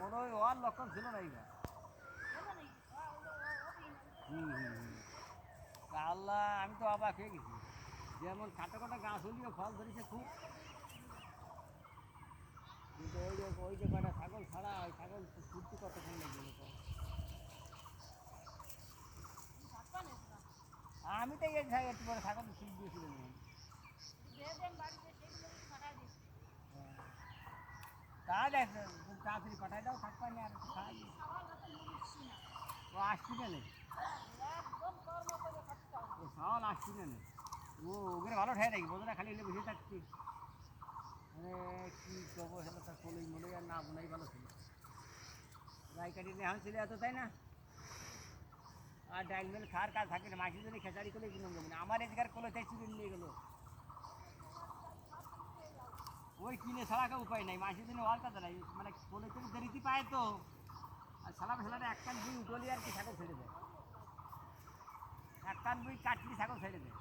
কোনো ওর লক্ষণ ছিল না এইবার। আল্লাহ, আমি তো অবাক হয়ে গেছি। যেমন কাটা কাটা গাছ হলিও ফল ধরেছে খুব, কিন্তু ওই যে কটা ছাগল ছাড়া, ওই ছাগল ছুটতে কতক্ষণ লেগে গেল। আমি তো এই একটু পরে ছাগল ছুট দিয়েছিলাম। তা দেখ, তাড়াতাড়ি পাঠাই দাও, থাকবা না আর একটু খাই। ও আসছি না, ও সাওয়াল আসছি না, ও ওগুলো ভালো ঠাই নাকি বোঝো না, খালি এলে বসে থাকছি। মানে কী করবো, সেটা তার কলই মনে আর না বোনাই ভালো ছিল। রায় কাটিয়ে এখন ছিল এত, তাই না? আর ডাইল মেল খাওয়ার কাজ থাকে না, মাসির জন্য খেসারি করলে কিনে দেবো না। আমার এদিকার কলে তাই চুরি নিয়ে গেলো, ওই কিনে ছাড়া কেউ উপায় নাই। মাসির জন্য হওয়ার কথা নাই, মানে কলে থেকে দেরিতে পায় তো। আর সালা ফেলাটা এক কান বুই উঠলি আর কি ছাগল ছেড়ে দেয়, এক কান বুই কাটলি ছাগল ছেড়ে দেয়।